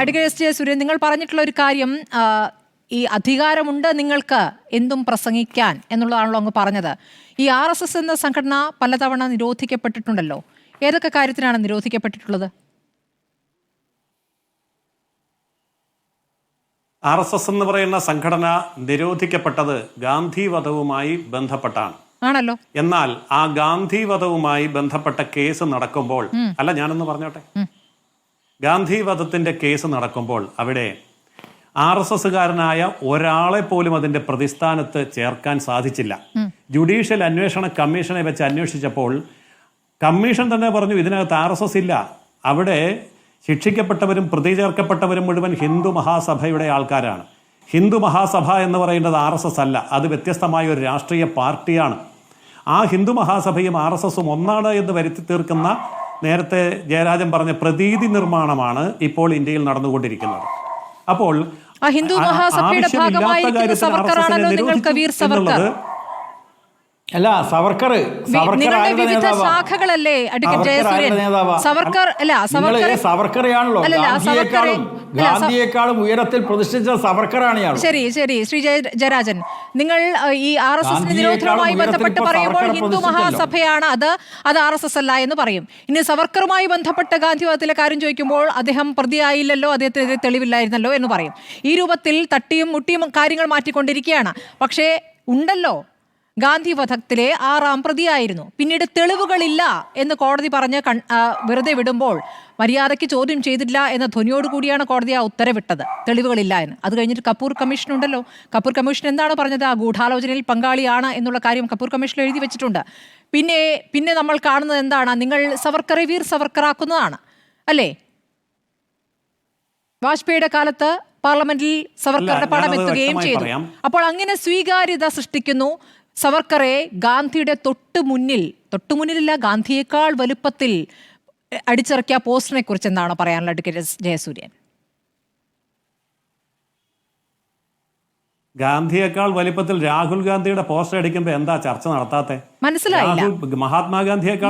Advocate S. Suren, നിങ്ങൾ പറഞ്ഞിട്ടുള്ള ഒരു കാര്യം, ഈ അധികാരമുണ്ട് നിങ്ങൾക്ക് എന്തും പ്രസംഗിക്കാൻ എന്നുള്ളതാണല്ലോ അങ്ങ് പറഞ്ഞത്. ഈ RSS എന്ന സംഘടന പലതവണ നിരോധിക്കപ്പെട്ടിട്ടുണ്ടല്ലോ. ഏതൊക്കെ കാര്യത്തിനാണ് നിരോധിക്കപ്പെട്ടിട്ടുള്ളത്? RSS എന്ന് പറയുന്ന സംഘടന നിരോധിക്കപ്പെട്ടത് ഗാന്ധി വധവുമായി ബന്ധപ്പെട്ടാണ്. ആണല്ലോ. എന്നാൽ ആ ഗാന്ധി വധവുമായി ബന്ധപ്പെട്ട കേസ് നടക്കുമ്പോൾ, അല്ല ഞാനൊന്ന് പറഞ്ഞോട്ടെ, ഗാന്ധി വധത്തിന്റെ കേസ് നടക്കുമ്പോൾ അവിടെ RSSകാരനായ ഒരാളെ പോലും അതിന്റെ പ്രതിസ്ഥാനത്ത് ചേർക്കാൻ സാധിച്ചില്ല. ജുഡീഷ്യൽ അന്വേഷണ കമ്മീഷനെ വെച്ച് അന്വേഷിച്ചപ്പോൾ കമ്മീഷൻ തന്നെ പറഞ്ഞു ഇതിനകത്ത് RSS ഇല്ല. അവിടെ ശിക്ഷിക്കപ്പെട്ടവരും പ്രതി ചേർക്കപ്പെട്ടവരും മുഴുവൻ ഹിന്ദു മഹാസഭയുടെ ആൾക്കാരാണ്. ഹിന്ദു മഹാസഭ എന്ന് പറയുന്നത് RSS അല്ല, അത് വ്യത്യസ്തമായ ഒരു രാഷ്ട്രീയ പാർട്ടിയാണ്. ആ ഹിന്ദു മഹാസഭയും RSSും ഒന്നാണ് എന്ന് വരുത്തി തീർക്കുന്ന, നേരത്തെ ജയരാജൻ പറഞ്ഞ പ്രതീതി നിർമ്മാണമാണ് ഇപ്പോൾ ഇന്ത്യയിൽ നടന്നുകൊണ്ടിരിക്കുന്നത്. അപ്പോൾ ഹിന്ദു മഹാസഭയുടെ ഭാഗമായിരിക്കുന്ന സവർക്കറാണല്ലോ നിങ്ങൾക്ക് വീർ സവർക്കർ. അല്ല, സവർക്കർ വിവിധ ശാഖകളല്ലേ അഡ്വക്കേറ്റ് ജയസൂര്യൻ? സവർക്കറാണല്ലോ, ഗാന്ധിയെക്കാളും ഉയരത്തിൽ പ്രതിഷ്ഠിച്ച സവർക്കറാണ്. ശരി ശരി, ശ്രീ ജയരാജൻ, നിങ്ങൾ ഈ RSS നിരോധനവുമായി ബന്ധപ്പെട്ട് പറയുമ്പോൾ ഹിന്ദു മഹാസഭയാണ് അത് RSS അല്ല എന്ന് പറയും. ഇനി സവർക്കറുമായി ബന്ധപ്പെട്ട ഗാന്ധിവാദത്തിലെ കാര്യം ചോദിക്കുമ്പോൾ അദ്ദേഹം പ്രതിയായില്ലല്ലോ, അദ്ദേഹത്തിനെതിരെ തെളിവില്ലായിരുന്നല്ലോ എന്ന് പറയും. ഈ രൂപത്തിൽ തട്ടിയും മുട്ടിയും കാര്യങ്ങൾ മാറ്റിക്കൊണ്ടിരിക്കുകയാണ്. പക്ഷേ ഉണ്ടല്ലോ, ഗാന്ധി വധത്തിലെ 6ാം പ്രതിയായിരുന്നു. പിന്നീട് തെളിവുകളില്ല എന്ന് കോടതി പറഞ്ഞ് വെറുതെ വിടുമ്പോൾ മര്യാദയ്ക്ക് ചോദ്യം ചെയ്തില്ല എന്ന ധ്വനിയോടുകൂടിയാണ് കോടതി ആ ഉത്തരവിട്ടത്, തെളിവുകളില്ല എന്ന്. അത് കഴിഞ്ഞിട്ട് കപൂർ കമ്മീഷൻ ഉണ്ടല്ലോ. കപൂർ കമ്മീഷൻ എന്താണ് പറഞ്ഞത്? ആ ഗൂഢാലോചനയിൽ പങ്കാളിയാണ് എന്നുള്ള കാര്യം കപൂർ കമ്മീഷൻ എഴുതി വെച്ചിട്ടുണ്ട്. പിന്നെ നമ്മൾ കാണുന്നത് എന്താണ്? നിങ്ങൾ സവർക്കറെ വീർ സവർക്കറാക്കുന്നതാണ് അല്ലേ? വാജ്പേയിയുടെ കാലത്ത് പാർലമെന്റിൽ സവർക്കറുടെ പടം എത്തുകയും ചെയ്തു. അപ്പോൾ അങ്ങനെ സ്വീകാര്യത സൃഷ്ടിക്കുന്നു. സവർക്കറെ ഗാന്ധിയുടെ തൊട്ടുമുന്നിലില്ല, ഗാന്ധിയേക്കാൾ വലുപ്പത്തിൽ അടിച്ചിറക്കിയ പോസ്റ്ററിനെ കുറിച്ച് എന്താണ് പറയാനുള്ള അഡ്വക്കേറ്റ് ജയസൂര്യൻ? ഗാന്ധിയേക്കാൾ വലിപ്പത്തിൽ രാഹുൽ ഗാന്ധിയുടെ പോസ്റ്റർ അടിക്കുമ്പോ എന്താ ചർച്ച നടത്താത്തെ? മനസ്സിലായില്ല. മഹാത്മാഗാന്ധിയേക്കാൾ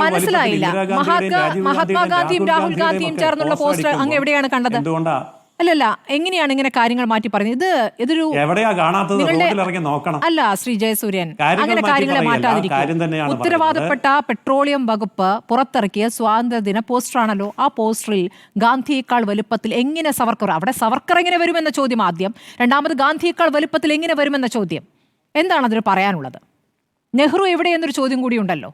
മഹാത്മാഗാന്ധിയും രാഹുൽ ഗാന്ധിയും ചേർന്നുള്ള പോസ്റ്റർ അങ്ങ് എവിടെയാണ് കണ്ടത്? എന്തുകൊണ്ടാ? അല്ലല്ല, എങ്ങനെയാണ് ഇങ്ങനെ കാര്യങ്ങൾ മാറ്റി പറഞ്ഞത്? ഇതൊരു അല്ല ശ്രീ ജയസൂര്യൻ, അങ്ങനെ കാര്യങ്ങളെ മാറ്റാതിരിക്കും. ഉത്തരവാദപ്പെട്ട പെട്രോളിയം വകുപ്പ് പുറത്തിറക്കിയ സ്വാതന്ത്ര്യദിന പോസ്റ്ററാണല്ലോ. ആ പോസ്റ്ററിൽ ഗാന്ധിയേക്കാൾ വലുപ്പത്തിൽ എങ്ങനെ സവർക്കർ, അവിടെ സവർക്കർ എങ്ങനെ വരുമെന്ന ചോദ്യം ആദ്യം, രണ്ടാമത് ഗാന്ധിയേക്കാൾ വലുപ്പത്തിൽ എങ്ങനെ വരുമെന്ന ചോദ്യം. എന്താണ് അതിന് പറയാനുള്ളത്? നെഹ്റു എവിടെയെന്നൊരു ചോദ്യം കൂടി ഉണ്ടല്ലോ.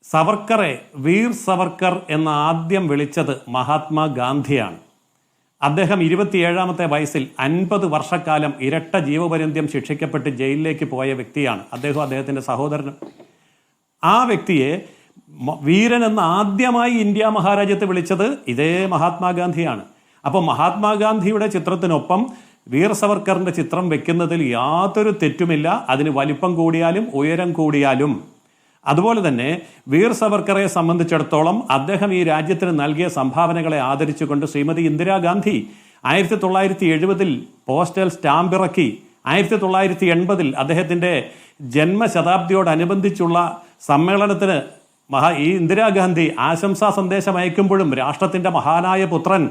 സവർക്കറെ വീർ സവർക്കർ എന്ന് ആദ്യം വിളിച്ചത് മഹാത്മാഗാന്ധിയാണ്. അദ്ദേഹം 27ാമത്തെ വയസ്സിൽ 50 വർഷക്കാലം ഇരട്ട ജീവപര്യന്തം ശിക്ഷിക്കപ്പെട്ട് ജയിലിലേക്ക് പോയ വ്യക്തിയാണ് അദ്ദേഹത്തിൻ്റെ സഹോദരനും. ആ വ്യക്തിയെ വീരൻ എന്ന് ആദ്യമായി ഇന്ത്യ മഹാരാജ്യത്ത് വിളിച്ചത് ഇതേ മഹാത്മാഗാന്ധിയാണ്. അപ്പോൾ മഹാത്മാഗാന്ധിയുടെ ചിത്രത്തിനൊപ്പം വീർ സവർക്കറിൻ്റെ ചിത്രം വെക്കുന്നതിൽ യാതൊരു തെറ്റുമില്ല. അതിന് വലിപ്പം കൂടിയാലും ഉയരം കൂടിയാലും. അതുപോലെ തന്നെ വീർ സവർക്കറെ സംബന്ധിച്ചിടത്തോളം അദ്ദേഹം ഈ രാജ്യത്തിന് നൽകിയ സംഭാവനകളെ ആദരിച്ചുകൊണ്ട് ശ്രീമതി ഇന്ദിരാഗാന്ധി 1970 പോസ്റ്റൽ സ്റ്റാമ്പ് ഇറക്കി. 1980 അദ്ദേഹത്തിൻ്റെ ജന്മശതാബ്ദിയോടനുബന്ധിച്ചുള്ള സമ്മേളനത്തിന് ഈ ഇന്ദിരാഗാന്ധി ആശംസാ സന്ദേശം അയക്കുമ്പോഴും രാഷ്ട്രത്തിൻ്റെ മഹാനായ പുത്രൻ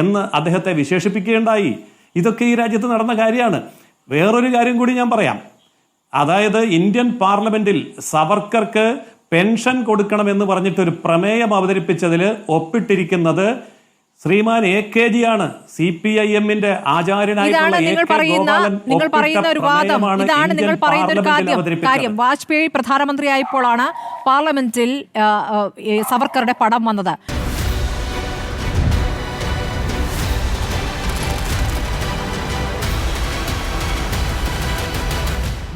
എന്ന് അദ്ദേഹത്തെ വിശേഷിപ്പിക്കുകയുണ്ടായി. ഇതൊക്കെ ഈ രാജ്യത്ത് നടന്ന കാര്യമാണ്. വേറൊരു കാര്യം കൂടി ഞാൻ പറയാം. അതായത് ഇന്ത്യൻ പാർലമെന്റിൽ സവർക്കർക്ക് പെൻഷൻ കൊടുക്കണമെന്ന് പറഞ്ഞിട്ടൊരു പ്രമേയം അവതരിപ്പിച്ചതിൽ ഒപ്പിട്ടിരിക്കുന്നത് ശ്രീമാൻ AKG ആണ്. CPIMന്റെ കാര്യം. വാജ്പേയി പ്രധാനമന്ത്രിയായപ്പോഴാണ് പാർലമെന്റിൽ സവർക്കറുടെ പടം വന്നത്.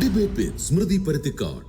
ഡിബേറ്റ് വിത്ത് സ്മൃതി പരുത്തിക്കാട്.